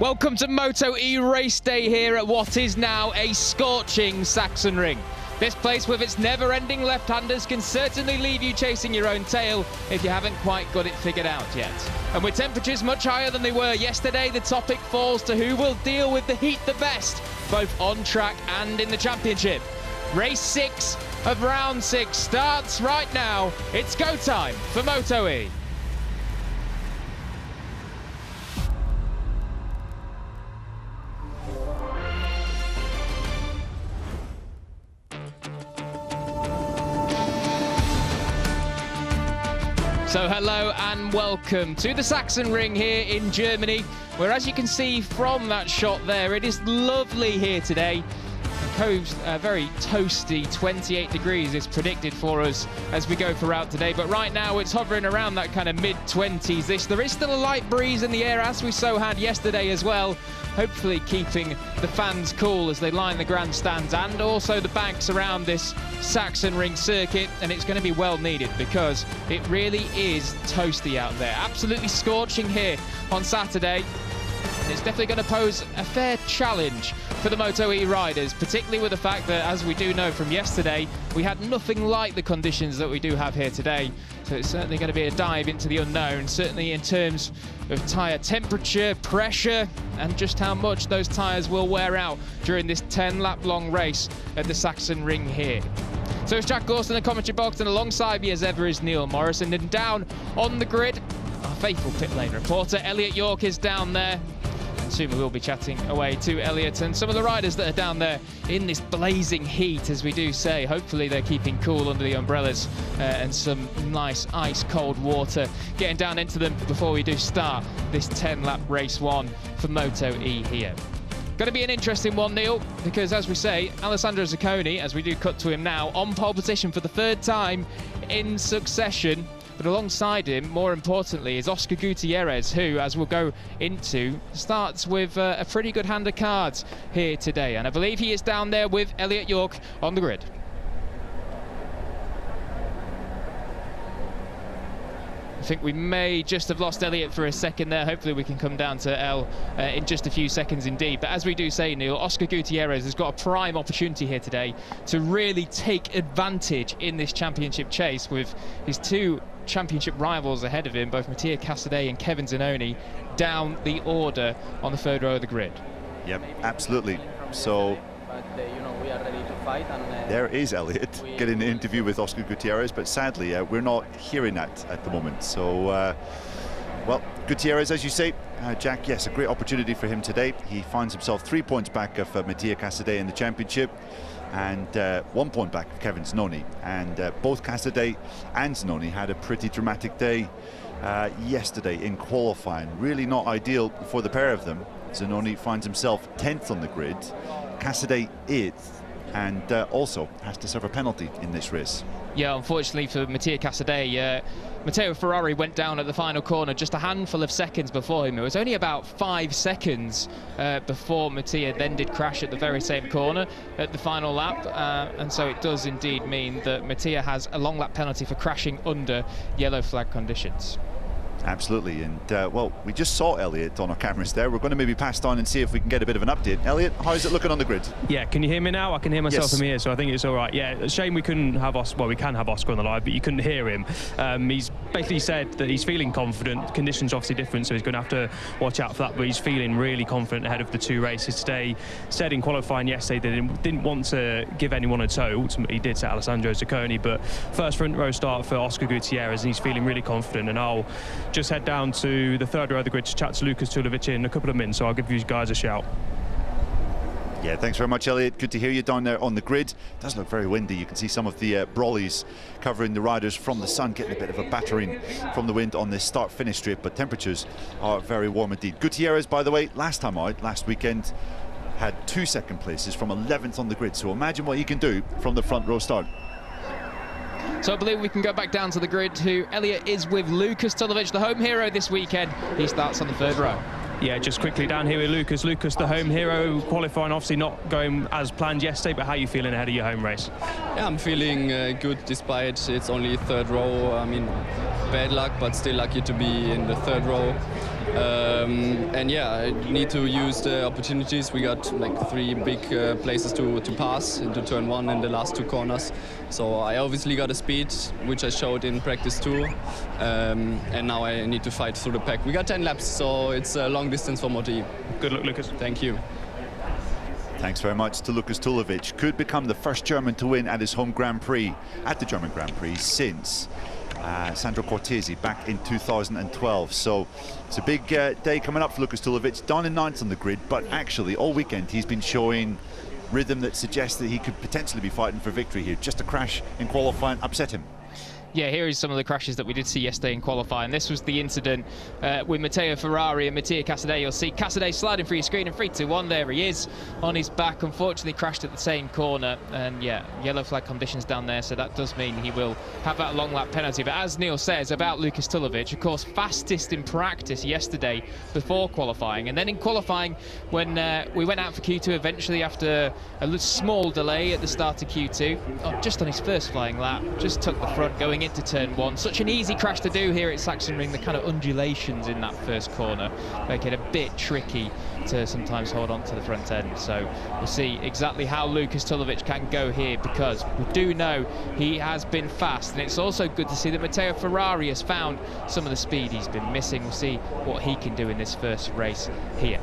Welcome to MotoE race day here at what is now a scorching Sachsenring. This place with its never-ending left-handers can certainly leave you chasing your own tail if you haven't quite got it figured out yet. And with temperatures much higher than they were yesterday, the topic falls to who will deal with the heat the best, both on track and in the championship. Race 6 of round 6 starts right now. It's go time for MotoE. So hello and welcome to the Sachsenring here in Germany, where as you can see from that shot there, it is lovely here today. The coast, very toasty, 28 degrees is predicted for us as we go throughout today, but right now it's hovering around that kind of mid-20s. There is still a light breeze in the air, as we so had yesterday as well, hopefully keeping the fans cool as they line the grandstands and also the banks around this Sachsenring circuit, and it's going to be well needed because it really is toasty out there. Absolutely scorching here on Saturday. It's definitely going to pose a fair challenge for the MotoE riders, particularly with the fact that, as we do know from yesterday, we had nothing like the conditions that we do have here today. So it's certainly going to be a dive into the unknown, certainly in terms of tyre temperature, pressure, and just how much those tyres will wear out during this 10-lap long race at the Sachsenring here. So it's Jack Gorst in the commentary box, and alongside me as ever is Neil Morrison. And down on the grid, our faithful pit lane reporter, Elliot York, is down there. And soon we will be chatting away to Elliot and some of the riders that are down there in this blazing heat, as we do say. Hopefully they're keeping cool under the umbrellas and some nice ice-cold water getting down into them before we do start this 10-lap race 1 for MotoE here. Going to be an interesting one, Neil, because as we say, Alessandro Zaccone, as we do cut to him now, on pole position for the 3rd time in succession. But alongside him, more importantly, is Oscar Gutierrez, who, as we'll go into, starts with a pretty good hand of cards here today. And I believe he is down there with Elliot York on the grid. I think we may just have lost Elliot for a second there. Hopefully we can come down to El in just a few seconds indeed. But as we do say, Neil, Oscar Gutierrez has got a prime opportunity here today to really take advantage in this championship chase with his 2 championship rivals ahead of him, both Mattia Casadei and Kevin Zannoni, down the order on the 3rd row of the grid. Yep, absolutely. So we are ready to fight, and there is Elliot getting an interview with Oscar Gutierrez, but sadly we're not hearing that at the moment. So well, Gutierrez, as you say, Jack, yes, a great opportunity for him today. He finds himself 3 points back of Mattia Casadei in the championship, and 1 point back of Kevin Zannoni. And both Casadei and Zannoni had a pretty dramatic day yesterday in qualifying. Really not ideal for the pair of them. Zannoni finds himself 10th on the grid, Casadei 8th, and also has to serve a penalty in this race. Yeah, unfortunately for Mattia Casadei, Matteo Ferrari went down at the final corner just a handful of seconds before him. It was only about 5 seconds before Mattia then did crash at the very same corner at the final lap, and so it does indeed mean that Mattia has a long lap penalty for crashing under yellow flag conditions. Absolutely, and well, we just saw Elliot on our cameras there. We're going to maybe pass on and see if we can get a bit of an update. Elliot, how's it looking on the grid? Yeah, can you hear me now? I can hear myself Yes. from here, so I think it's all right. Yeah, a shame we couldn't have Oscar. Well, we can have Oscar on the live, but you couldn't hear him. He's basically said that he's feeling confident. Conditions obviously different, so he's going to have to watch out for that, but he's feeling really confident ahead of the 2 races today. Said in qualifying yesterday that he didn't want to give anyone a toe. Ultimately, he did to Alessandro Zaccone, but first front row start for Oscar Gutierrez, and he's feeling really confident. And I'll just head down to the 3rd row of the grid to chat to Lucas Tulovic in a couple of minutes, so I'll give you guys a shout. Yeah, thanks very much, Elliot. Good to hear you down there on the grid. It does look very windy. You can see some of the brollies covering the riders from the sun, getting a bit of a battering from the wind on this start-finish straight, but temperatures are very warm indeed. Gutierrez, by the way, last time out, last weekend, had 2 second places from 11th on the grid, so imagine what he can do from the front row start. So I believe we can go back down to the grid, who Elliot is with Lucas Tulovic, the home hero this weekend. He starts on the 3rd row. Yeah, just quickly down here with Lucas. Lucas, the home hero, qualifying obviously not going as planned yesterday, but how are you feeling ahead of your home race? Yeah, I'm feeling good despite it's only 3rd row. I mean, bad luck, but still lucky to be in the 3rd row. And yeah, I need to use the opportunities. We got like 3 big places to pass into turn 1 in the last 2 corners. So I obviously got a speed, which I showed in practice too. And now I need to fight through the pack. We got 10 laps, so it's a long distance for MotoE. Good luck, Lucas. Thank you. Thanks very much to Lukas Tulovic. Could become the first German to win at his home Grand Prix, at the German Grand Prix, since Sandro Cortesi back in 2012. So it's a big day coming up for Lukas Tulovic. Down in 9th on the grid, but actually all weekend he's been showing rhythm that suggests that he could potentially be fighting for victory here. Just a crash in qualifying upset him. Yeah, here is some of the crashes that we did see yesterday in qualifying. This was the incident with Matteo Ferrari and Mattia Casadei. You'll see Casadei sliding through your screen in 3-2-1. There he is on his back. Unfortunately crashed at the same corner, and yeah, yellow flag conditions down there, so that does mean he will have that long lap penalty. But as Neil says about Lukas Tulovic, of course, fastest in practice yesterday before qualifying, and then in qualifying when we went out for Q2 eventually after a small delay at the start of Q2, just on his first flying lap, just took the front going into turn 1. Such an easy crash to do here at Sachsenring. The kind of undulations in that first corner make it a bit tricky to sometimes hold on to the front end. So we'll see exactly how Lukas Tulovic can go here, because we do know he has been fast, and it's also good to see that Matteo Ferrari has found some of the speed he's been missing. We'll see what he can do in this first race here.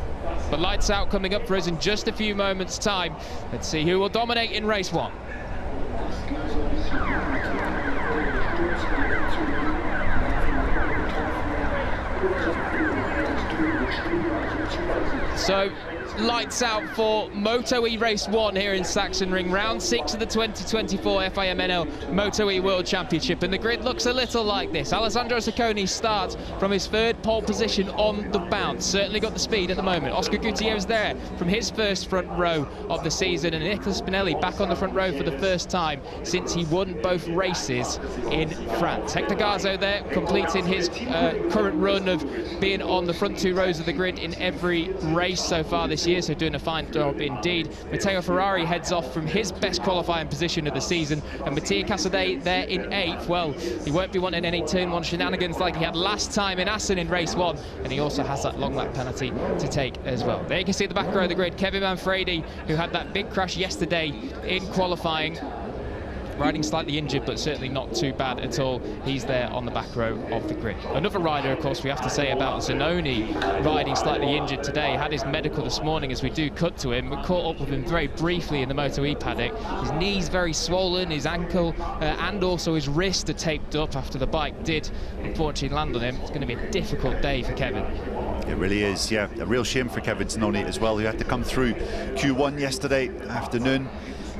But lights out coming up for us in just a few moments' time. Let's see who will dominate in race 1. So, lights out for MotoE Race 1 here in Sachsenring, round 6 of the 2024 FIMNL MotoE World Championship, and the grid looks a little like this. Alessandro Zaccone starts from his 3rd pole position on the bounce, certainly got the speed at the moment. Oscar Gutierrez there from his first front row of the season, and Gutierrez and Spinelli back on the front row for the first time since he won both races in France. Hector Garzo there completing his current run of being on the front 2 rows of the grid in every race so far this year, so doing a fine job indeed. Matteo Ferrari heads off from his best qualifying position of the season, and Mattia Casadei there in 8th. Well, he won't be wanting any turn 1 shenanigans like he had last time in Assen in race 1, and he also has that long lap penalty to take as well. There you can see the back row of the grid, Kevin Manfredi, who had that big crash yesterday in qualifying, riding slightly injured, but certainly not too bad at all. He's there on the back row of the grid. Another rider, of course, we have to say about Zaccone, riding slightly injured today. Had his medical this morning as we do cut to him. We caught up with him very briefly in the MotoE paddock. His knee's very swollen, his ankle and also his wrist are taped up after the bike did unfortunately land on him. It's going to be a difficult day for Kevin. It really is, yeah. A real shame for Kevin Zaccone as well, who had to come through Q1 yesterday afternoon.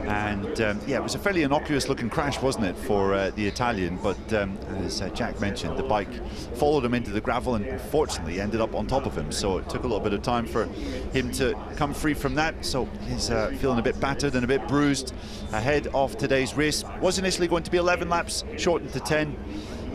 And yeah, it was a fairly innocuous looking crash, wasn't it, for the Italian, but as Jack mentioned, the bike followed him into the gravel and fortunately ended up on top of him, so it took a little bit of time for him to come free from that. So he's feeling a bit battered and a bit bruised ahead of today's race. Was initially going to be 11 laps, shortened to 10.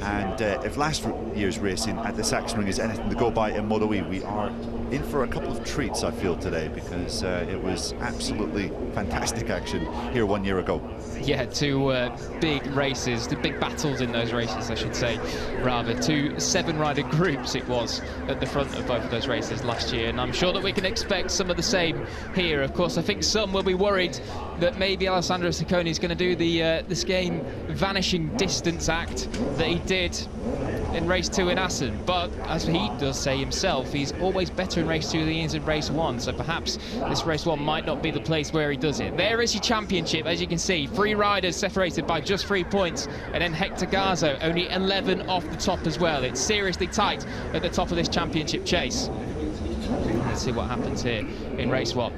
And if last year's racing at the Sachsenring is anything to go by in MotoE, we are in for a couple of treats, I feel, today, because it was absolutely fantastic action here 1 year ago. Yeah, 2 big races, 2 big battles in those races, I should say, rather. 2 7-rider groups it was at the front of both of those races last year, and I'm sure that we can expect some of the same here. Of course, I think some will be worried that maybe Alessandro Zaccone is going to do the Skane vanishing distance act that he did in race 2 in Assen, but as he does say himself, he's always better in race 2 than he is in race 1, so perhaps this race 1 might not be the place where he does it. There is your championship, as you can see, 3 riders separated by just 3 points, and then Hector Garzo only 11 off the top as well. It's seriously tight at the top of this championship chase. Let's see what happens here in race 1.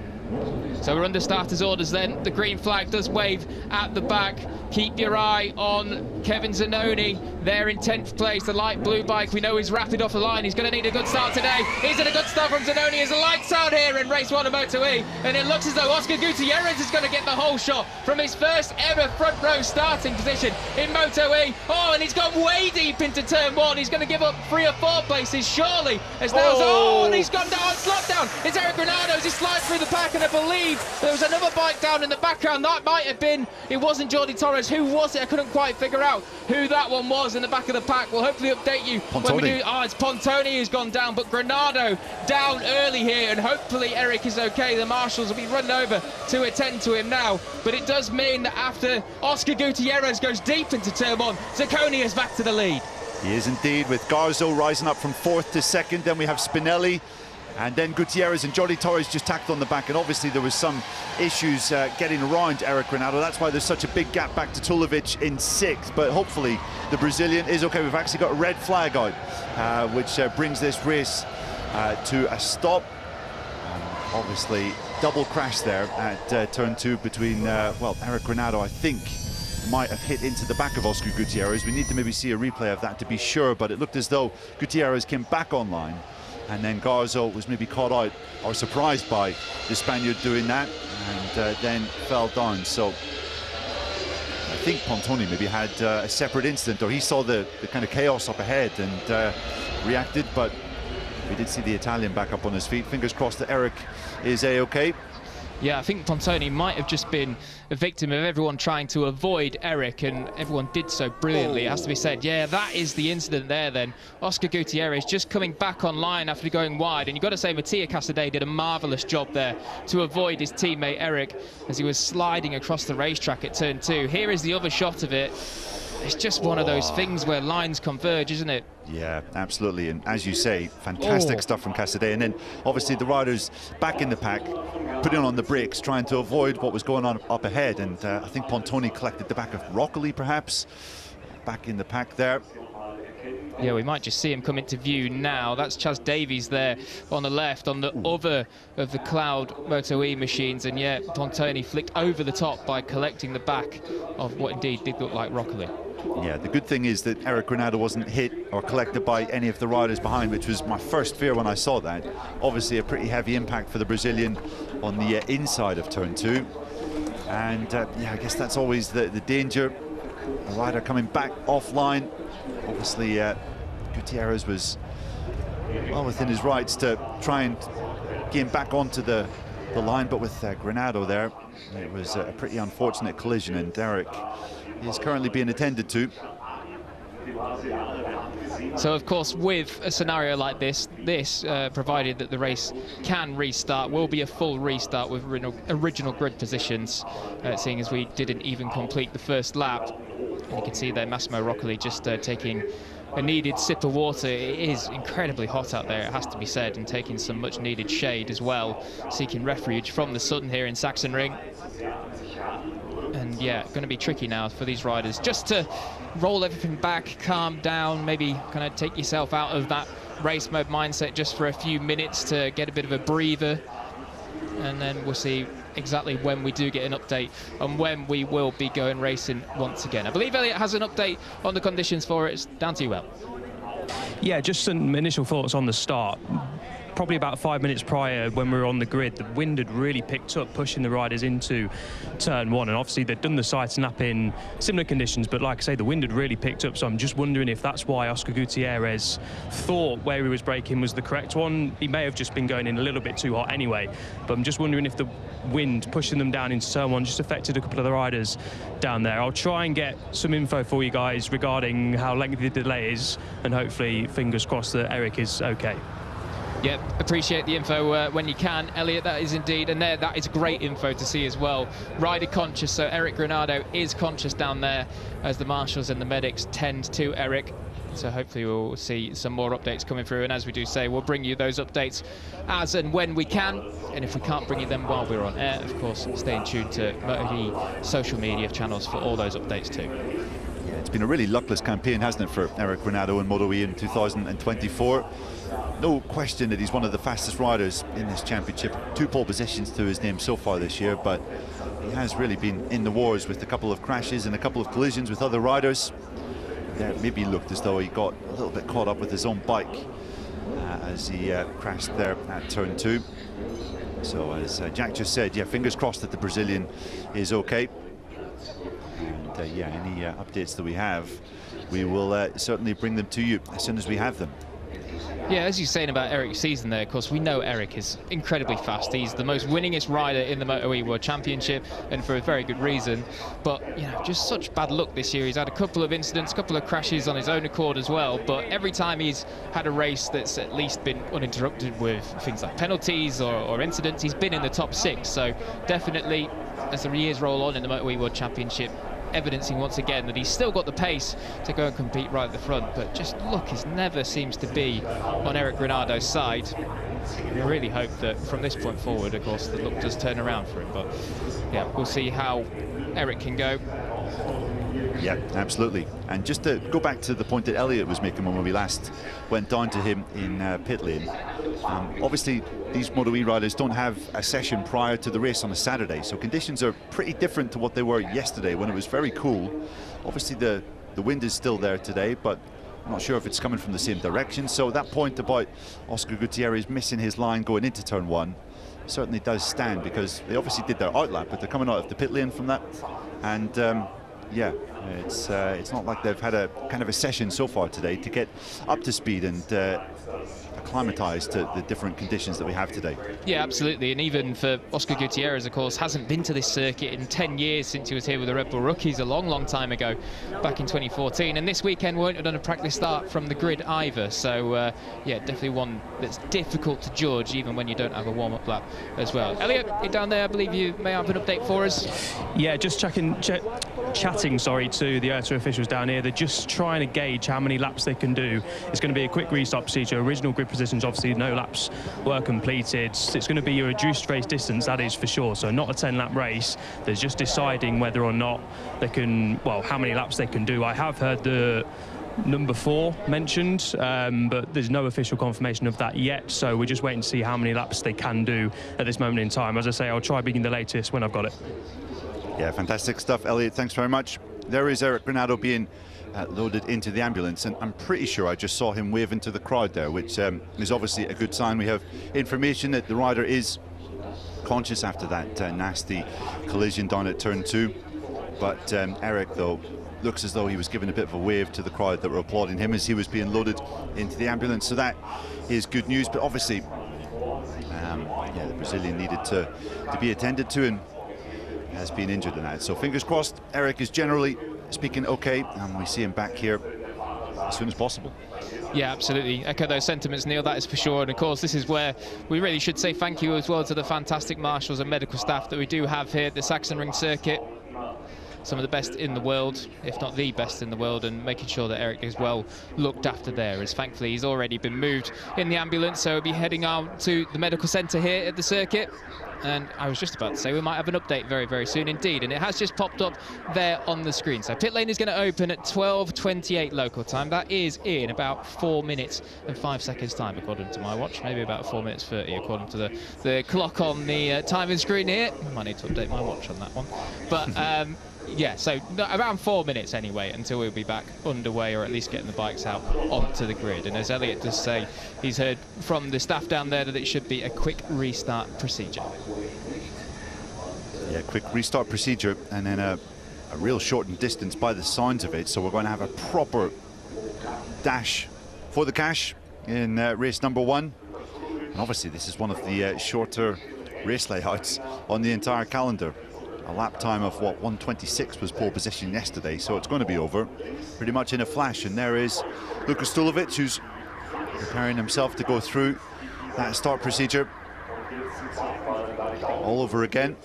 So we're under starters orders then. The green flag does wave at the back. Keep your eye on Kevin Zaccone there in 10th place. The light blue bike, we know he's rapid off the line. He's going to need a good start today. Is it a good start from Zaccone as the lights out here in race 1 of MotoE? And it looks as though Oscar Gutierrez is going to get the whole shot from his first ever front row starting position in MotoE. Oh, and he's gone way deep into turn 1. He's going to give up 3 or 4 places, surely. As now, and he's gone down, slot down. It's Eric Granados. He's sliding through the pack and I believe there was another bike down in the background. That might have been, it wasn't Jordi Torres. Who was it? I couldn't quite figure out who that one was in the back of the pack. We'll hopefully update you when we do. Oh, it's Pontoni who's gone down, but Granado down early here, and hopefully Eric is okay. The marshals will be running over to attend to him now, but it does mean that after Oscar Gutierrez goes deep into turn 1, Zaccone is back to the lead. He is indeed, with Garzo rising up from 4th to 2nd. Then we have Spinelli, and then Gutierrez and Jordi Torres just tacked on the back. And obviously there was some issues getting around Eric Granado. That's why there's such a big gap back to Tulovic in 6th. But hopefully the Brazilian is okay. We've actually got a red flag out, which brings this race to a stop. Obviously double crash there at turn 2 between, well, Eric Granado, I think, might have hit into the back of Oscar Gutierrez. We need to maybe see a replay of that to be sure, but it looked as though Gutierrez came back online, and then Garzo was maybe caught out or surprised by the Spaniard doing that, and then fell down. So I think Pontoni maybe had a separate incident, or he saw the kind of chaos up ahead and reacted, but we did see the Italian back up on his feet. Fingers crossed that Eric is A-okay. Yeah, I think Pontoni might have just been a victim of everyone trying to avoid Eric, and everyone did so brilliantly, it has to be said. Yeah, that is the incident there then. Oscar Gutierrez just coming back online after going wide, and you've got to say Mattia Casadei did a marvellous job there to avoid his teammate Eric as he was sliding across the racetrack at turn 2. Here is the other shot of it. It's just one of those things where lines converge, isn't it? Yeah, absolutely. And as you say, fantastic stuff from Casadei. And then obviously the riders back in the pack, putting on the brakes, trying to avoid what was going on up ahead. And I think Pontoni collected the back of Roccoli, perhaps, back in the pack there. Yeah, we might just see him come into view now. That's Chaz Davies there on the left, on the other of the Cloud MotoE machines. And yeah, Pontoni flicked over the top by collecting the back of what indeed did look like Roccoli. Yeah, the good thing is that Eric Granado wasn't hit or collected by any of the riders behind, which was my first fear when I saw that. Obviously a pretty heavy impact for the Brazilian on the inside of turn 2. And yeah, I guess that's always the danger. A rider coming back offline. Obviously Gutierrez was well within his rights to try and gain back onto the line, but with Granado there, it was a pretty unfortunate collision, and Eric is currently being attended to. So of course, with a scenario like this, provided that the race can restart, will be a full restart with original grid positions, seeing as we didn't even complete the first lap. And you can see there Massimo Roccoli just taking a needed sip of water. It is incredibly hot out there, it has to be said, and taking some much needed shade as well, seeking refuge from the sun here in Sachsenring. And yeah, going to be tricky now for these riders just to roll everything back, calm down, maybe kind of take yourself out of that race mode mindset just for a few minutes to get a bit of a breather. And then we'll see exactly when we do get an update and when we will be going racing once again. I believe Elliot has an update on the conditions for it. It's down to you, Will. Yeah, just some initial thoughts on the start. Probably about 5 minutes prior, when we were on the grid, the wind had really picked up, pushing the riders into turn 1. And obviously they'd done the side snap in similar conditions, but like I say, the wind had really picked up. So I'm just wondering if that's why Oscar Gutierrez thought where he was braking was the correct one. He may have just been going in a little bit too hot anyway, but I'm just wondering if the wind pushing them down into turn 1 just affected a couple of the riders down there. I'll try and get some info for you guys regarding how lengthy the delay is, and hopefully, fingers crossed, that Eric is okay. Yep, appreciate the info when you can, Elliot. That is indeed, and that is great info to see as well. Rider conscious, so Eric Granado is conscious down there as the marshals and the medics tend to Eric. So hopefully we'll see some more updates coming through, and as we do say, we'll bring you those updates as and when we can, and if we can't bring you them while we're on air, of course, stay in tune to MotoE social media channels for all those updates too. Yeah, it's been a really luckless campaign, hasn't it, for Eric Granado and MotoE in 2024. No question that he's one of the fastest riders in this championship. 2 pole positions to his name so far this year, but he has really been in the wars with a couple of crashes and a couple of collisions with other riders. Yeah, maybe looked as though he got a little bit caught up with his own bike as he crashed there at turn 2. So as Jack just said, yeah, fingers crossed that the Brazilian is okay. And yeah, any updates that we have, we will certainly bring them to you as soon as we have them. Yeah, as you're saying about Eric's season there, of course, we know Eric is incredibly fast. He's the most winningest rider in the MotoE World Championship, and for a very good reason. But, you know, just such bad luck this year. He's had a couple of incidents, a couple of crashes on his own accord as well. But every time he's had a race that's at least been uninterrupted with things like penalties or incidents, he's been in the top 6. So definitely, as the years roll on in the MotoE World Championship, evidencing once again that he's still got the pace to go and compete right at the front, but just luck never seems to be on Eric Granado's side. We really hope that from this point forward, of course, the luck does turn around for him, but yeah, we'll see how Eric can go. Yeah, absolutely. And just to go back to the point that Elliot was making when we last went down to him in pit lane, obviously these MotoE riders don't have a session prior to the race on a Saturday, so conditions are pretty different to what they were yesterday when it was very cool. Obviously the wind is still there today, but I'm not sure if it's coming from the same direction. So that point about Oscar Gutierrez missing his line going into turn 1 certainly does stand, because they obviously did their outlap, but they're coming out of the pit lane from that. And yeah, it's not like they've had a kind of a session so far today to get up to speed and acclimatized to the different conditions that we have today. Yeah, absolutely. And even for Oscar Gutierrez, of course, hasn't been to this circuit in 10 years since he was here with the Red Bull Rookies a long time ago, back in 2014. And this weekend won't have done a practice start from the grid either. So yeah, definitely one that's difficult to judge, even when you don't have a warm-up lap as well. Elliot, you're down there. I believe you may have an update for us. Yeah, just chatting to the IRTA officials down here. They're just trying to gauge how many laps they can do. It's going to be a quick restart procedure. Original grid positions, obviously, no laps were completed. It's going to be a reduced race distance, that is for sure. So not a 10-lap race. They're just deciding whether or not they can, well, how many laps they can do. I have heard the number 4 mentioned, but there's no official confirmation of that yet. So we're just waiting to see how many laps they can do at this moment in time. As I say, I'll try being the latest when I've got it. Yeah, fantastic stuff, Elliot. Thanks very much. There is Eric Granado being loaded into the ambulance, and I'm pretty sure I just saw him waving to the crowd there, which is obviously a good sign. We have information that the rider is conscious after that nasty collision down at turn 2. But Eric, though, looks as though he was giving a bit of a wave to the crowd that were applauding him as he was being loaded into the ambulance. So that is good news. But obviously, yeah, the Brazilian needed to be attended to, and has been injured in that. So fingers crossed, Eric is generally speaking okay, and we see him back here as soon as possible. Yeah, absolutely. Echo those sentiments, Neil, that is for sure. And of course, this is where we really should say thank you as well to the fantastic marshals and medical staff that we do have here at the Sachsenring circuit. Some of the best in the world, if not the best in the world, and making sure that Eric is well looked after there, as thankfully he's already been moved in the ambulance, so he'll be heading out to the medical centre here at the circuit. And I was just about to say we might have an update very soon indeed, and it has just popped up there on the screen. So pit lane is going to open at 12:28 local time. That is in about 4 minutes and 5 seconds time, according to my watch. Maybe about 4 minutes 30, according to the clock on the timing screen here. I might need to update my watch on that one. But yeah, so around 4 minutes anyway until we'll be back underway, or at least getting the bikes out onto the grid. And as Elliot does say, he's heard from the staff down there that it should be a quick restart procedure. Yeah, quick restart procedure, and then a real shortened distance by the signs of it. So we're going to have a proper dash for the cash in race number 1. And obviously this is one of the shorter race layouts on the entire calendar. A lap time of, what, 1:26 was pole position yesterday, so it's going to be over pretty much in a flash. And there is Lukas Stulovic, who's preparing himself to go through that start procedure all over again.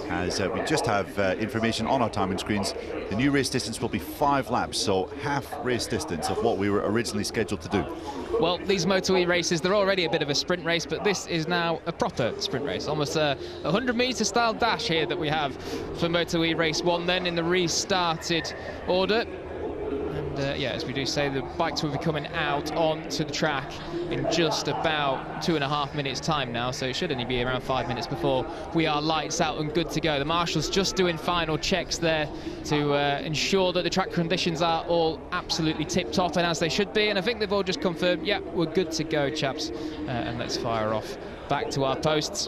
As we just have information on our timing screens, the new race distance will be 5 laps, so half race distance of what we were originally scheduled to do. Well, these MotoE races, they're already a bit of a sprint race, but this is now a proper sprint race. Almost a 100-metre style dash here that we have for MotoE race 1 then in the restarted order. And yeah, as we do say, the bikes will be coming out onto the track in just about 2.5 minutes time now, so it should only be around 5 minutes before we are lights out and good to go. The marshals just doing final checks there to ensure that the track conditions are all absolutely tip-top and as they should be, and I think they've all just confirmed, yeah, we're good to go, chaps, and let's fire off back to our posts.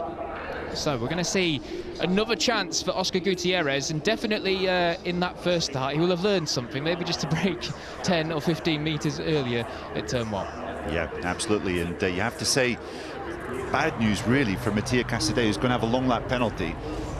So we're going to see another chance for Oscar Gutierrez, and definitely in that first start he will have learned something, maybe just to break 10 or 15 metres earlier at turn 1. Yeah, absolutely. And you have to say, bad news really for Mattia Casadei, who's going to have a long lap penalty.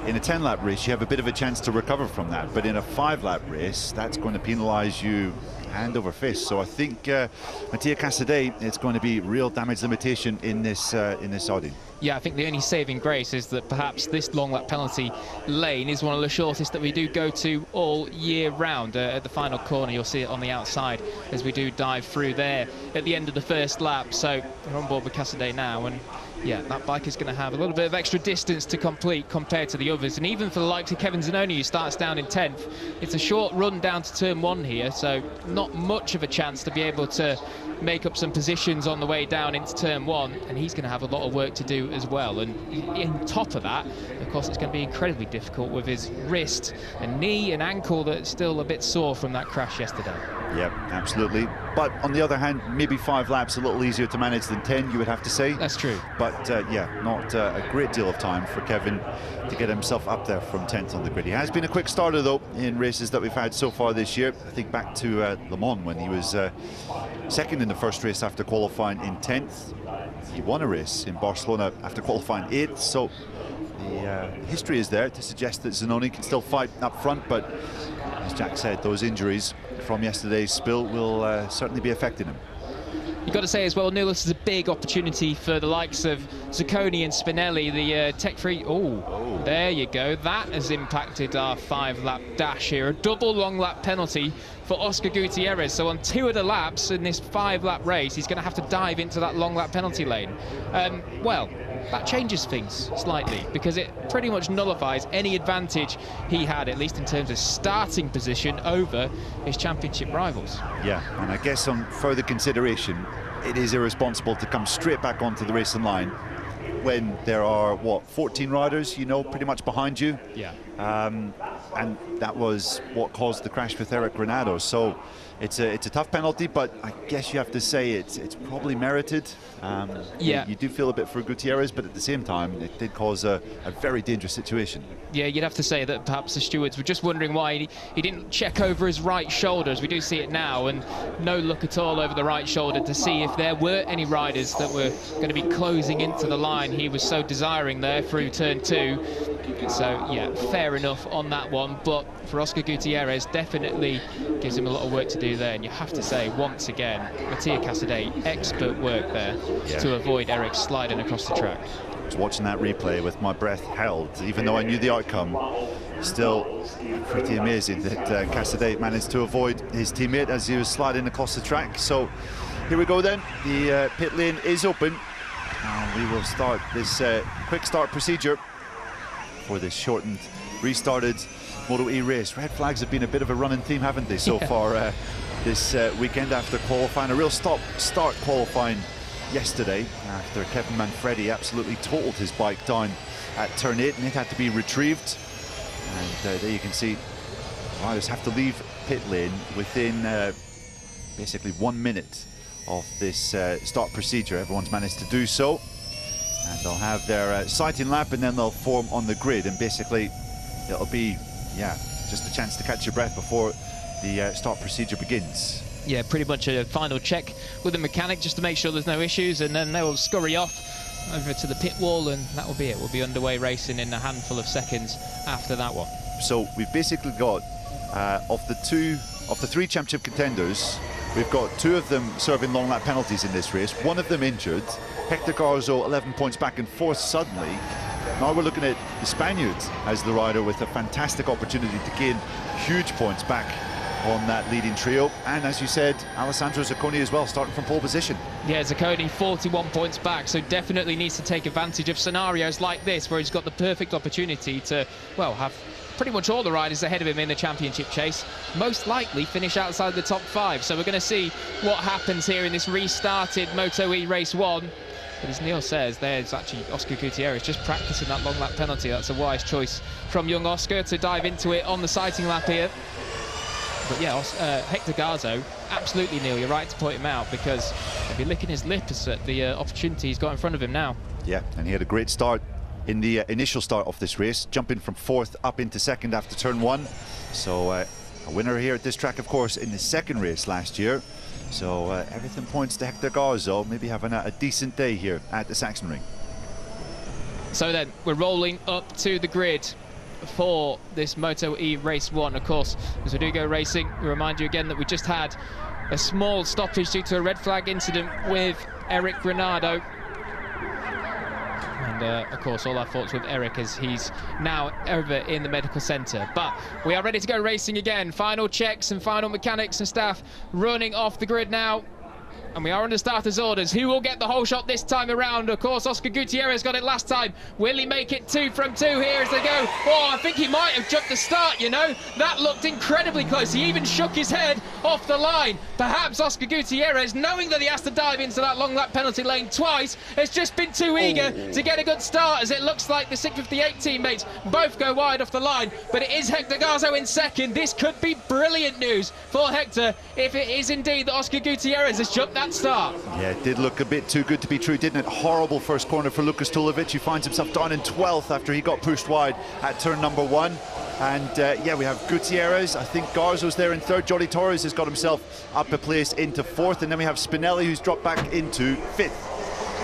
In a 10-lap race, you have a bit of a chance to recover from that, but in a 5-lap race, that's going to penalise you hand over fist. So I think Mattia Casadei, it's going to be real damage limitation in this outing. Yeah, I think the only saving grace is that perhaps this long lap penalty lane is one of the shortest that we do go to all year round. At the final corner, you'll see it on the outside as we do dive through there at the end of the first lap. So we're on board with Casadei now, and yeah, that bike is going to have a little bit of extra distance to complete compared to the others. And even for the likes of Kevin Zaccone, who starts down in 10th, it's a short run down to turn 1 here, so not much of a chance to be able to make up some positions on the way down into turn 1, and he's going to have a lot of work to do as well. And on top of that, of course, it's going to be incredibly difficult with his wrist and knee and ankle that's still a bit sore from that crash yesterday. Yeah, absolutely. But on the other hand, maybe 5 laps a little easier to manage than 10, you would have to say. That's true. But yeah, not a great deal of time for Kevin to get himself up there from 10th on the grid. He has been a quick starter though in races that we've had so far this year. I think back to Le Mans when he was second in the first race after qualifying in 10th. He won a race in Barcelona after qualifying 8th. So the history is there to suggest that Zaccone can still fight up front, but as Jack said, those injuries from yesterday's spill will certainly be affecting him. You've got to say as well, Neil, this is a big opportunity for the likes of Zaccone and Spinelli, the tech-free. Oh, there you go. That has impacted our 5-lap dash here. A double long lap penalty for Oscar Gutierrez. So on 2 of the laps in this 5-lap race, he's going to have to dive into that long lap penalty lane. Well, that changes things slightly because it pretty much nullifies any advantage he had, at least in terms of starting position, over his championship rivals. Yeah, and I guess on further consideration, it is irresponsible to come straight back onto the racing line when there are, what, 14 riders, you know, pretty much behind you. Yeah. And that was what caused the crash with Eric Granado. So it's a tough penalty, but I guess you have to say it's probably merited. Yeah. You do feel a bit for Gutierrez, but at the same time, it did cause a very dangerous situation. Yeah, you'd have to say that perhaps the stewards were just wondering why he didn't check over his right shoulder, as we do see it now, and no look at all over the right shoulder to see if there were any riders that were going to be closing into the line he was so desiring there through turn 2. So yeah, fair enough on that one, but for Oscar Gutierrez, definitely gives him a lot of work to do there. And you have to say, once again, Mattia Casadei, expert work there to avoid Eric sliding across the track. I was watching that replay with my breath held, even though I knew the outcome. Still pretty amazing that Casadei managed to avoid his teammate as he was sliding across the track. So here we go then, the pit lane is open, and we will start this quick start procedure for this shortened, restarted MotoE race. Red flags have been a bit of a running theme, haven't they, so far this weekend after qualifying. A real start qualifying yesterday after Kevin Manfredi absolutely totaled his bike down at turn 8, and it had to be retrieved. And there you can see riders have to leave pit lane within basically 1 minute of this start procedure. Everyone's managed to do so. And they'll have their sighting lap, and then they'll form on the grid, and basically it'll be, yeah, just a chance to catch your breath before the start procedure begins. Yeah, pretty much a final check with the mechanic just to make sure there's no issues, and then they'll scurry off over to the pit wall, and that will be it. We'll be underway racing in a handful of seconds after that one. So we've basically got of the 3 championship contenders, we've got 2 of them serving long lap penalties in this race, 1 of them injured. Hector Garzo 11 points back and 4th suddenly. Now we're looking at the Spaniard as the rider with a fantastic opportunity to gain huge points back on that leading trio. And as you said, Alessandro Zaccone as well, starting from pole position. Yeah, Zaccone 41 points back, so definitely needs to take advantage of scenarios like this where he's got the perfect opportunity to, well, have pretty much all the riders ahead of him in the championship chase, most likely finish outside the top 5. So we're going to see what happens here in this restarted MotoE Race 1. But as Neil says, there's actually Oscar Gutierrez just practicing that long lap penalty. That's a wise choice from young Oscar to dive into it on the sighting lap here. But yeah, Hector Garzo, absolutely, Neil, you're right to point him out, because he'll be licking his lips at the opportunity he's got in front of him now. Yeah, and he had a great start in the initial start of this race, jumping from 4th up into 2nd after turn 1. So a winner here at this track, of course, in the 2nd race last year. So everything points to Hector Garzo maybe having a decent day here at the Sachsenring. So then we're rolling up to the grid for this MotoE Race 1. Of course, as we do go racing, we remind you again that we just had a small stoppage due to a red flag incident with Eric Granado. And of course, all our thoughts with Eric as he's now over in the medical centre. But we are ready to go racing again. Final checks and final mechanics and staff running off the grid now. And we are under starters' orders. Who will get the whole shot this time around? Of course, Oscar Gutierrez got it last time. Will he make it 2 from 2 here as they go? Oh, I think he might have jumped the start, you know. That looked incredibly close. He even shook his head off the line. Perhaps Oscar Gutierrez, knowing that he has to dive into that long lap penalty lane twice, has just been too eager to get a good start, as it looks like the 658 teammates both go wide off the line. But it is Hector Garzo in 2nd. This could be brilliant news for Hector if it is indeed that Oscar Gutierrez has jumped that start. Yeah, it did look a bit too good to be true, didn't it? Horrible first corner for Lucas Tulovic, who finds himself down in 12th after he got pushed wide at turn number 1. And yeah, we have Gutierrez. I think Garzo's there in 3rd. Jordi Torres has got himself up a place into 4th. And then we have Spinelli, who's dropped back into 5th.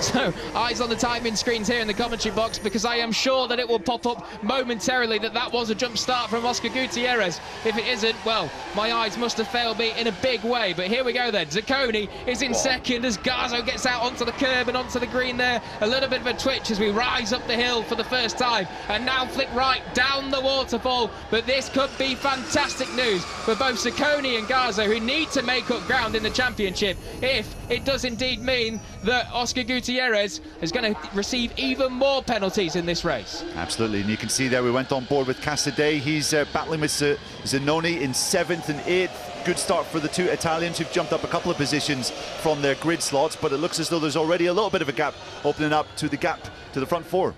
So, eyes on the timing screens here in the commentary box, because I am sure that it will pop up momentarily that was a jump start from Oscar Gutierrez. If it isn't, well, my eyes must have failed me in a big way. But here we go then. Zaccone is in 2nd as Garzo gets out onto the curb and onto the green there. A little bit of a twitch as we rise up the hill for the first time. And now flick right down the waterfall. But this could be fantastic news for both Zaccone and Garzo, who need to make up ground in the championship if it does indeed mean that Oscar Gutierrez is going to receive even more penalties in this race. Absolutely, and you can see there we went on board with Casadei. He's battling with Zanoni in 7th and 8th. Good start for the 2 Italians who've jumped up a couple of positions from their grid slots, but it looks as though there's already a little bit of a gap opening up to the gap to the front 4.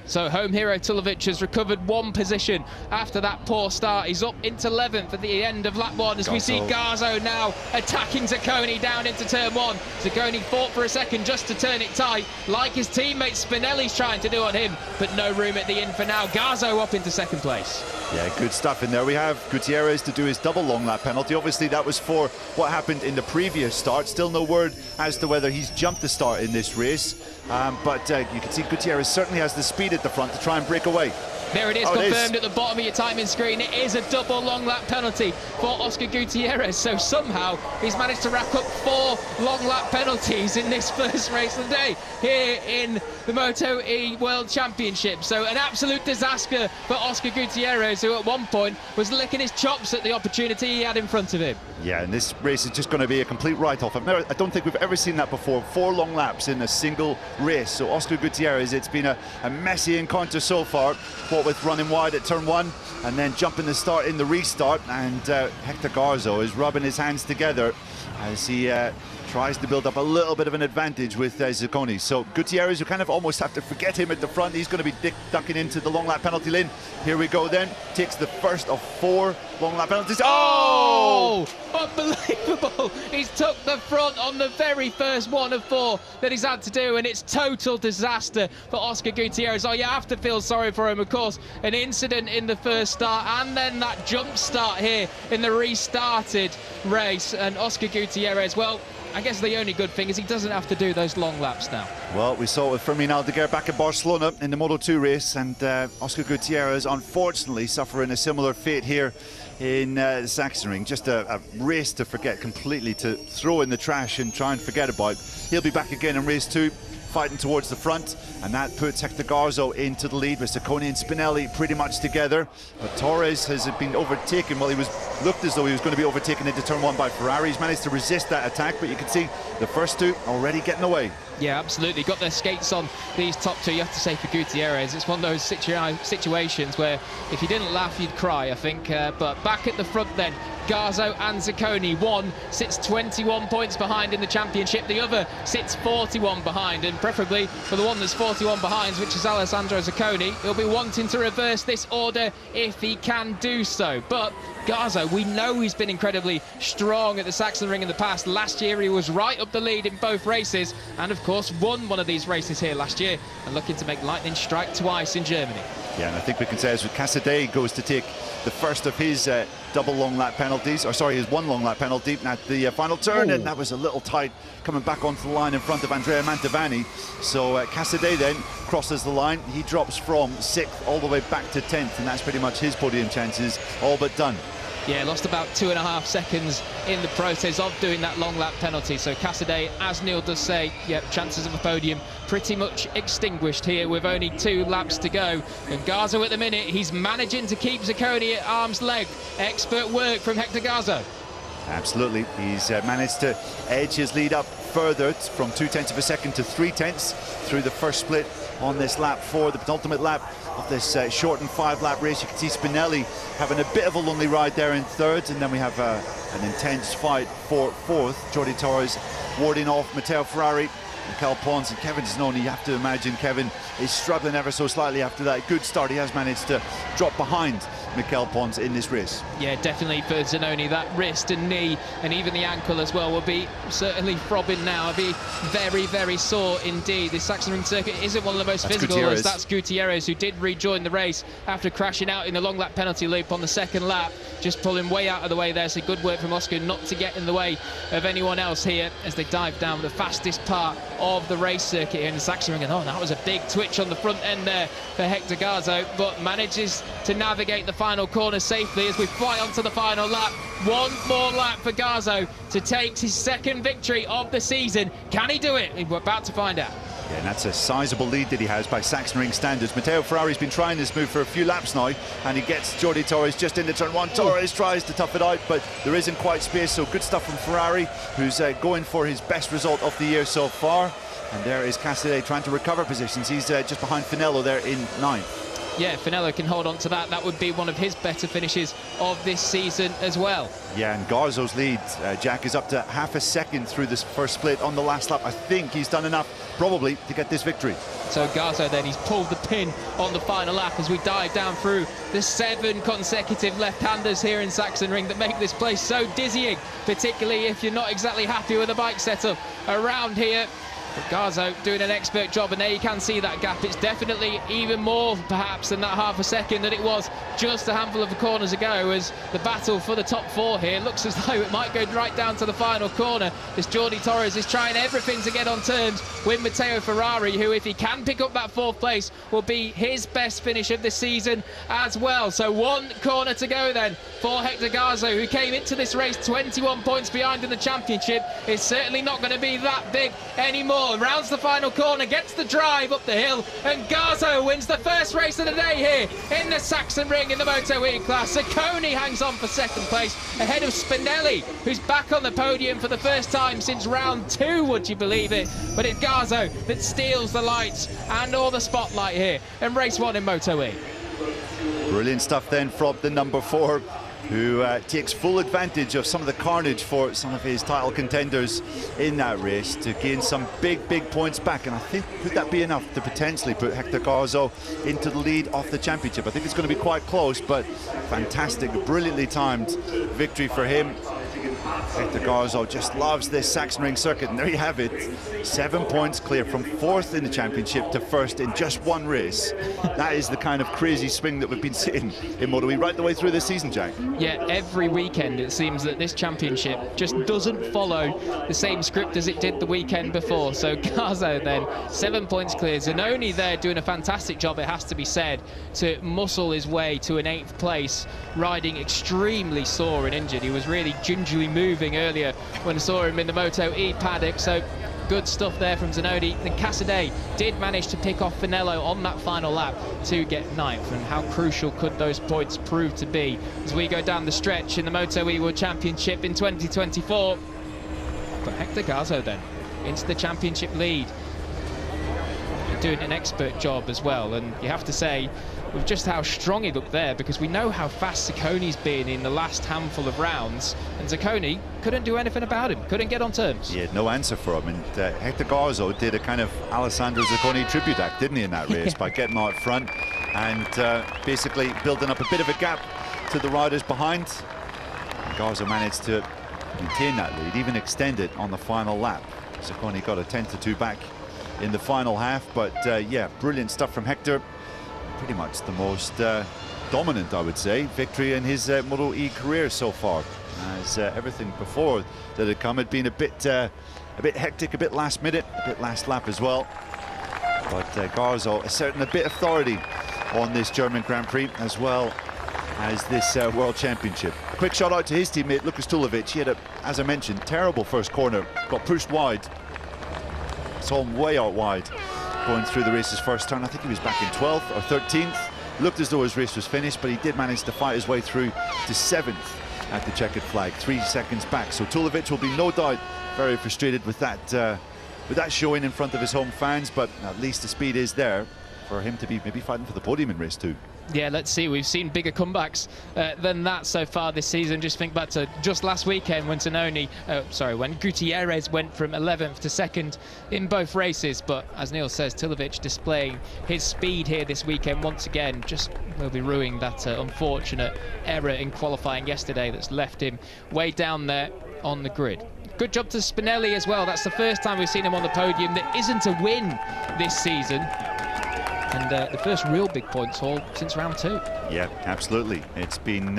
So home hero Tulovic has recovered 1 position after that poor start. He's up into 11th at the end of lap 1 as we see Garzo now attacking Zaccone down into turn 1. Zaccone fought for a second just to turn it tight, like his teammate Spinelli's trying to do on him, but no room at the end for now. Garzo up into 2nd place. Yeah, good stuff in there. We have Gutierrez to do his double long lap penalty. Obviously that was for what happened in the previous start. Still no word as to whether he's jumped the start in this race. But you can see Gutierrez certainly has the speed at the front to try and break away. There it is, confirmed at the bottom of your timing screen. It is a double long lap penalty for Oscar Gutierrez. So somehow he's managed to rack up 4 long lap penalties in this first race of the day here in the MotoE World Championship. So an absolute disaster for Oscar Gutierrez, who at one point was licking his chops at the opportunity he had in front of him. Yeah, and this race is just going to be a complete write-off. I don't think we've ever seen that before. 4 long laps in a single race. So Oscar Gutierrez, it's been a messy encounter so far. What with running wide at turn 1 and then jumping the start in the restart. And Hector Garzo is rubbing his hands together as he tries to build up a little bit of an advantage with Zaccone. So Gutierrez, you kind of almost have to forget him at the front. He's going to be ducking into the long lap penalty lane. Here we go then. Takes the first of 4 long lap penalties. Oh! Unbelievable! He's took the front on the very first one of 4 that he's had to do, and it's total disaster for Oscar Gutierrez. Oh, you have to feel sorry for him, of course. An incident in the first start and then that jump start here in the restarted race. And Oscar Gutierrez, well, I guess the only good thing is he doesn't have to do those long laps now. Well, we saw it with Fermin Aldeguer back in Barcelona in the Moto2 race, and Oscar Gutierrez unfortunately suffering a similar fate here in the Sachsenring. Just a race to forget completely, to throw in the trash and try and forget about. He'll be back again in race 2, fighting towards the front, and that puts Hector Garzo into the lead with Zaccone and Spinelli pretty much together. But Torres has been overtaken. Well, he looked as though he was going to be overtaken into turn 1 by Ferrari. He's managed to resist that attack, but you can see the first 2 already getting away. Yeah, absolutely. Got their skates on, these top 2, you have to say, for Gutierrez. It's one of those situations where if you didn't laugh, you'd cry, I think. But back at the front then, Garzo and Zaccone. One sits 21 points behind in the championship, the other sits 41 behind, and preferably for the one that's 41 behind, which is Alessandro Zaccone, he'll be wanting to reverse this order if he can do so. But Garzo, we know he's been incredibly strong at the Sachsenring in the past. Last year he was right up the lead in both races, and of course won one of these races here last year, and looking to make lightning strike twice in Germany. Yeah, and I think we can say as Casadei goes to take the first of his double long lap penalties, or sorry, his one long lap penalty at the final turn, and that was a little tight coming back onto the line in front of Andrea Mantovani. So Casadei then crosses the line. He drops from 6th all the way back to 10th, and that's pretty much his podium chances all but done. Yeah, lost about 2.5 seconds in the process of doing that long lap penalty. So Casadei, as Neil does say, yep, chances of a podium pretty much extinguished here with only 2 laps to go. And Garzo at the minute, he's managing to keep Zaccone at arm's length. Expert work from Hector Garzo. Absolutely, he's managed to edge his lead up further from 0.2 of a second to 0.3 through the first split on this lap 4, the penultimate lap of this shortened 5-lap race. You can see Spinelli having a bit of a lonely ride there in 3rd, and then we have an intense fight for 4th. Jordi Torres warding off Matteo Ferrari, Mikel Pons, and Kevin Zanoni. You have to imagine Kevin is struggling ever so slightly after that good start. He has managed to drop behind Mikel Pons in this race. Yeah, definitely for Zanoni, that wrist and knee and even the ankle as well will be certainly throbbing now. It'll be very, very sore indeed. The Sachsenring circuit isn't one of the most physical. Gutierrez. That's Gutierrez, who did rejoin the race after crashing out in the long lap penalty loop on the 2nd lap, just pulling way out of the way there. So good work from Oscar not to get in the way of anyone else here as they dive down the fastest part of the race circuit here in the Sachsenring. And oh, that was a big twitch on the front end there for Hector Garzo, but manages to navigate the final corner safely as we fly onto the final lap. One more lap for Garzo to take his 2nd victory of the season. Can he do it? We're about to find out. Yeah, and that's a sizable lead that he has by Sachsenring standards. Matteo Ferrari's been trying this move for a few laps now, and he gets Jordi Torres just into turn 1. Torres tries to tough it out, but there isn't quite space, so good stuff from Ferrari, who's going for his best result of the year so far. And there is Casadei trying to recover positions. He's just behind Finello there in 9th. Yeah, Finello can hold on to that. That would be one of his better finishes of this season as well. Yeah, and Garzo's lead, Jack, is up to half a second through this first split on the last lap. I think he's done enough, probably, to get this victory. So Garzo then, he's pulled the pin on the final lap as we dive down through the 7 consecutive left-handers here in Sachsenring that make this place so dizzying, particularly if you're not exactly happy with the bike setup around here. But Garzo doing an expert job, and there you can see that gap. It's definitely even more perhaps than that half a second that it was just a handful of corners ago, as the battle for the top 4 here looks as though it might go right down to the final corner, as Jordi Torres is trying everything to get on terms with Matteo Ferrari, who, if he can pick up that 4th place, will be his best finish of the season as well. So 1 corner to go then for Hector Garzo, who came into this race 21 points behind in the championship. It's certainly not going to be that big anymore. Rounds the final corner, gets the drive up the hill, and Garzo wins the first race of the day here in the Sachsenring in the MotoE class. Zaccone hangs on for 2nd place ahead of Spinelli, who's back on the podium for the first time since round 2, would you believe it? But it's Garzo that steals the lights and all the spotlight here in race 1 in MotoE. Brilliant stuff then from the number 4, who takes full advantage of some of the carnage for some of his title contenders in that race to gain some big points back. And I think, could that be enough to potentially put Hector Garzo into the lead of the championship? I think it's going to be quite close, but fantastic, brilliantly timed victory for him. Hector Garzo just loves this Sachsenring circuit, and there you have it. 7 points clear from 4th in the championship to 1st in just 1 race. That is the kind of crazy swing that we've been seeing in MotoE right the way through this season, Jack. Yeah, every weekend it seems that this championship just doesn't follow the same script as it did the weekend before. So Garzo then, 7 points clear. Zanoni there doing a fantastic job, it has to be said, to muscle his way to an 8th place, riding extremely sore and injured. He was really gingerly moving earlier when I saw him in the MotoE paddock. So good stuff there from Zanoni. The Casadei did manage to pick off Finello on that final lap to get 9th, and how crucial could those points prove to be as we go down the stretch in the MotoE World Championship in 2024. But Hector Garzo then into the championship lead. doing an expert job as well. And you have to say, with just how strong he looked there, because we know how fast Zaccone's been in the last handful of rounds, and Zaccone couldn't do anything about him, couldn't get on terms. He had no answer for him, and Hector Garzo did a kind of Alessandro Zaccone tribute act, didn't he, in that race, by getting out front and basically building up a bit of a gap to the riders behind. And Garzo managed to maintain that lead, even extend it on the final lap. Zaccone got a 10-2 back in the final half, but yeah, brilliant stuff from Hector. Pretty much the most dominant, I would say, victory in his MotoE career so far, as everything before that had come had been a bit hectic, a bit last minute, a bit last lap as well. But Garzo asserting a bit of authority on this German Grand Prix as well as this World Championship. A quick shout out to his teammate Lukas Tulovic. He had, as I mentioned, terrible first corner, got pushed wide, saw him way out wide going through the race's first turn. I think he was back in 12th or 13th. Looked as though his race was finished, but he did manage to fight his way through to 7th at the checkered flag, 3 seconds back. So Tulovic will be no doubt very frustrated with that showing in front of his home fans, but at least the speed is there for him to be maybe fighting for the podium in race 2. Yeah, let's see. We've seen bigger comebacks than that so far this season. Just think back to just last weekend when when Gutierrez went from 11th to 2nd in both races. But as Neil says, Tulovic displaying his speed here this weekend once again. Just will be ruining that unfortunate error in qualifying yesterday that's left him way down there on the grid. Good job to Spinelli as well. That's the first time we've seen him on the podium. There isn't a win this season. And the first real big points haul since round 2. Yeah, absolutely. It's been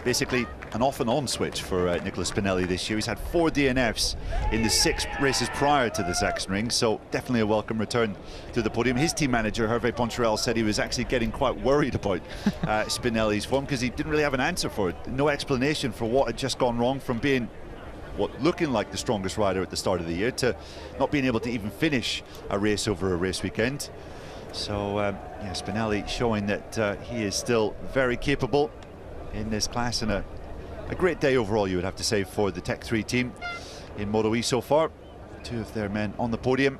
basically an off and on switch for Nicola Spinelli this year. He's had 4 DNFs in the 6 races prior to the Sachsenring, so definitely a welcome return to the podium. His team manager, Hervé Poncherel, said he was actually getting quite worried about Spinelli's form because he didn't really have an answer for it. No explanation for what had just gone wrong from being looking like the strongest rider at the start of the year to not being able to even finish a race over a race weekend. So yeah, Spinelli showing that he is still very capable in this class, and a great day overall, you would have to say, for the Tech 3 team in MotoE so far. 2 of their men on the podium.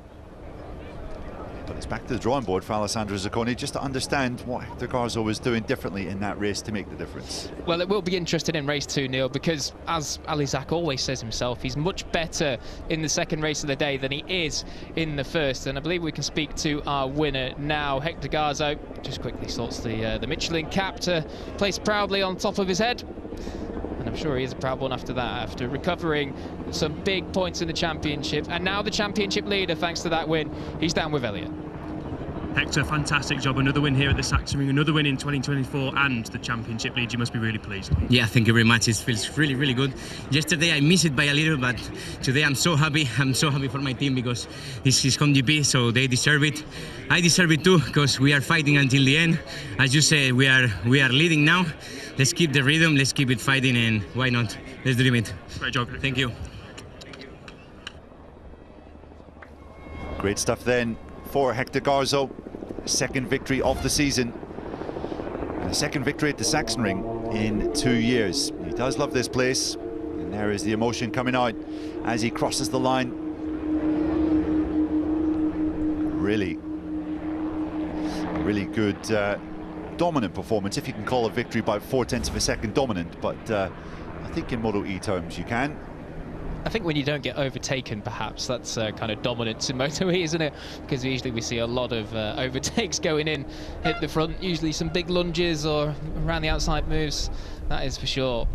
But it's back to the drawing board for Alessandro Zaccone just to understand what Hector Garzo was doing differently in that race to make the difference. Well, it will be interesting in race 2, Neil, because as Alizak always says himself, he's much better in the second race of the day than he is in the first. And I believe we can speak to our winner now. Hector Garzo just quickly sorts the Michelin cap to place proudly on top of his head. And I'm sure he is a proud one after that, after recovering some big points in the championship. And now the championship leader, thanks to that win, he's down with Elliott. Hector, fantastic job. Another win here at the Sachsenring, another win in 2024, and the championship lead. You must be really pleased. Yeah, thank you very much. It feels really, really good. Yesterday I missed it by a little, but today I'm so happy. I'm so happy for my team because this is home GP, so they deserve it. I deserve it too, because we are fighting until the end. As you say, we are leading now. Let's keep the rhythm, let's keep it fighting, and why not? Let's dream it. Great job. Thank you. Great stuff then for Hector Garzo. Second victory of the season, and a second victory at the Sachsenring in 2 years. He does love this place, and there is the emotion coming out as he crosses the line. Really good dominant performance, if you can call a victory by 0.4 of a second dominant, but I think in MotoE terms you can. I think when you don't get overtaken, perhaps that's kind of dominance in MotoE, isn't it? Because usually we see a lot of overtakes going in at the front, usually some big lunges or around the outside moves, that is for sure.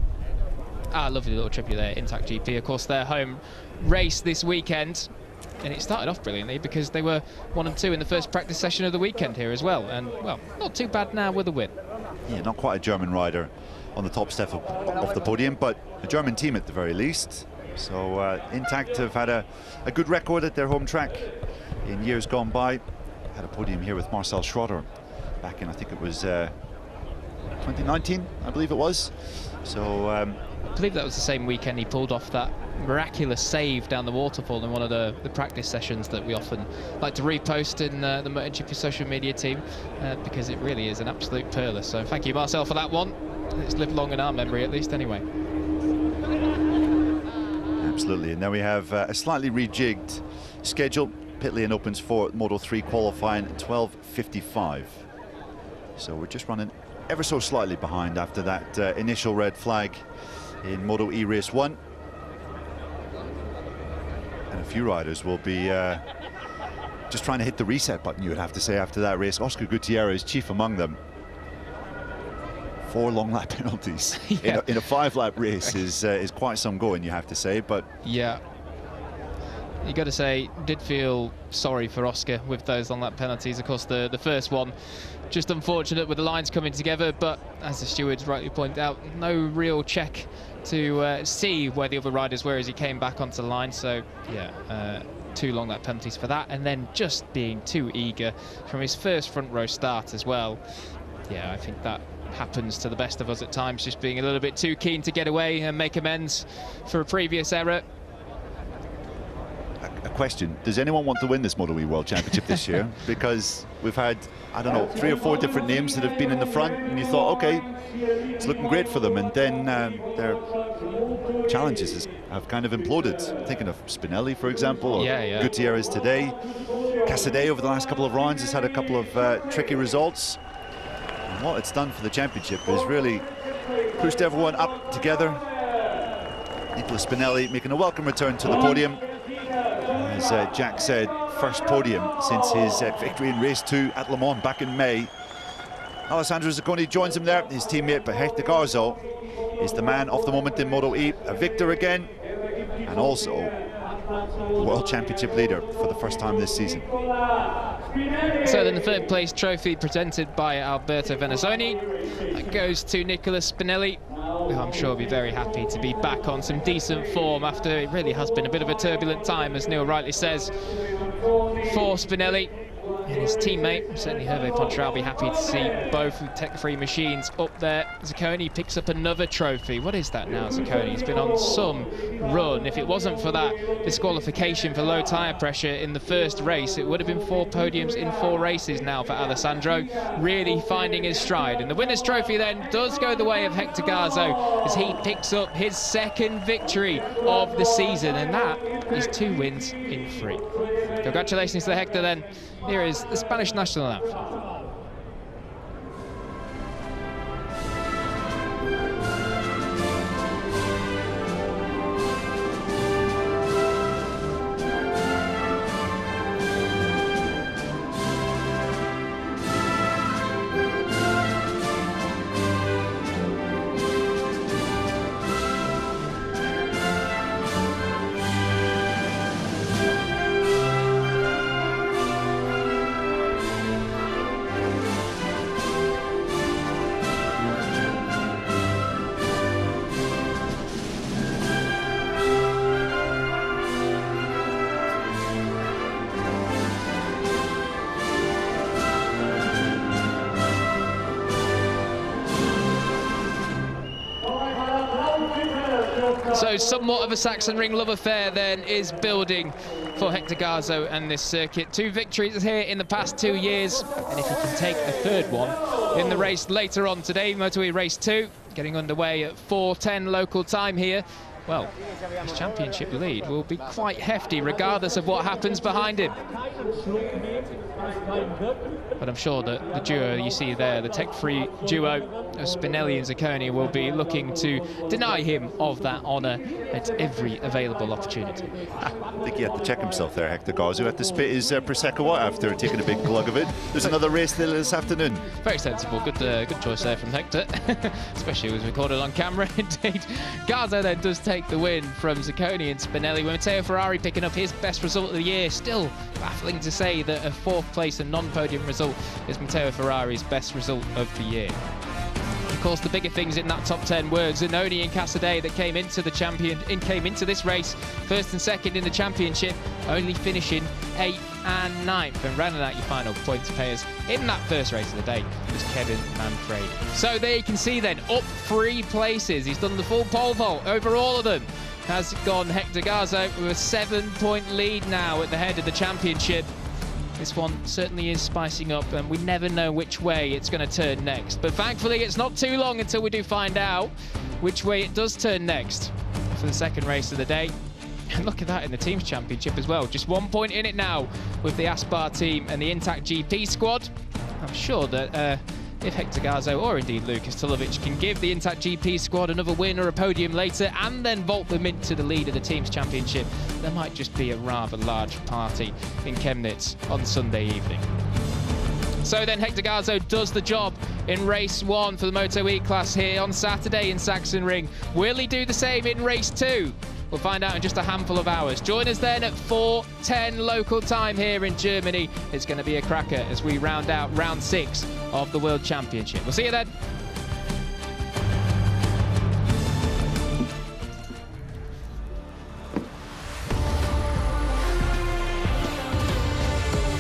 Lovely little tribute there, Intact GP, of course, their home race this weekend. And it started off brilliantly because they were 1 and 2 in the first practice session of the weekend here as well. And, well, not too bad now with a win. Yeah, not quite a German rider on the top step of the podium, but a German team at the very least. So Intact have had a good record at their home track in years gone by. Had a podium here with Marcel Schroeder back in, I think it was 2019, I believe it was. So I believe that was the same weekend he pulled off that miraculous save down the waterfall in one of the practice sessions that we often like to repost in the MotoGP social media team, because it really is an absolute pearler. So thank you, Marcel, for that one. It's lived long in our memory, at least, anyway. Absolutely, and now we have a slightly rejigged schedule pit lane opens for Moto3 qualifying at 12:55. So we're just running ever so slightly behind after that initial red flag in MotoE race 1. And a few riders will be just trying to hit the reset button, you would have to say, after that race. Oscar Gutierrez, chief among them. 4 long lap penalties in a 5-lap race is quite some going, you have to say. But yeah, you got to say, did feel sorry for Oscar with those long lap penalties. Of course, the first one, just unfortunate with the lines coming together, but as the stewards rightly pointed out, no real check to see where the other riders were as he came back onto the line. So yeah, 2 long lap penalties for that, and then just being too eager from his first front row start as well. Yeah, I think that happens to the best of us at times, just being a little bit too keen to get away and make amends for a previous error. A question, does anyone want to win this MotoE World Championship this year? Because we've had, I don't know, 3 or 4 different names that have been in the front, and you thought, okay, it's looking great for them, and then their challenges have kind of imploded. Thinking of Spinelli, for example, or Gutierrez today. Casadei over the last couple of rounds has had a couple of tricky results. And what it's done for the championship is really pushed everyone up together. Nicola Spinelli making a welcome return to the podium. As Jack said, first podium since his victory in race 2 at Le Mans back in May. Alessandro Zaccone joins him there. His teammate Hector Garzo is the man of the moment in MotoE, a victor again, and also World Championship leader for the first time this season. So then the 3rd place trophy presented by Alberto Venazzoni, that goes to Nicola Spinelli, who I'm sure will be very happy to be back on some decent form after it really has been a bit of a turbulent time, as Neil rightly says, for Spinelli and his teammate. Certainly Hervé Poncharal will be happy to see both tech-free machines up there. Zaccone picks up another trophy. What is that now, Zaccone? He's been on some run. If it wasn't for that disqualification for low tyre pressure in the first race, it would have been 4 podiums in 4 races now for Alessandro, really finding his stride. And the winner's trophy then does go the way of Hector Garzo as he picks up his 2nd victory of the season, and that is 2 wins in 3. Congratulations to Hector then. Here is the Spanish national anthem. So somewhat of a Sachsenring love affair then is building for Hector Garzo and this circuit. 2 victories here in the past 2 years, and if he can take a 3rd one in the race later on today, MotoE race 2, getting underway at 4:10 local time here, well, his championship lead will be quite hefty regardless of what happens behind him. But I'm sure that the duo you see there, the tech-free duo of Spinelli and Zaccone, will be looking to deny him of that honour at every available opportunity. I think he had to check himself there, Hector Garzo. Had to spit his Prosecco out after taking a big glug of it. There's another race there this afternoon. Very sensible, good choice there from Hector, especially it was recorded on camera indeed. Garzo then does take the win from Zaccone and Spinelli, with Matteo Ferrari picking up his best result of the year. Still baffling to say that a 4th place and non-podium result is Matteo Ferrari's best result of the year. Of course, the bigger things in that top 10 were Zaccone and Casadei that came into this race 1st and 2nd in the championship, only finishing 8th and 9th. And rounding out your final points payers in that first race of the day was Kevin Manfredi. So there you can see then, up 3 places. He's done the full pole vault over all of them. Has gone Hector Garzo with a 7-point lead now at the head of the championship. This one certainly is spicing up, and we never know which way it's going to turn next. But thankfully, it's not too long until we do find out which way it does turn next. For the second race of the day, And look at that in the Teams Championship as well. Just 1 point in it now with the Aspar team and the Intact GP squad. I'm sure that if Hector Garzo or indeed Lucas Tulovic can give the Intact GP squad another win or a podium later and then vault them into the lead of the Teams Championship, there might just be a rather large party in Chemnitz on Sunday evening. So then Hector Garzo does the job in race 1 for the MotoE class here on Saturday in Sachsenring. Will he do the same in race 2? We'll find out in just a handful of hours. Join us then at 4:10 local time here in Germany. It's going to be a cracker as we round out round 6 of the World Championship. We'll see you then.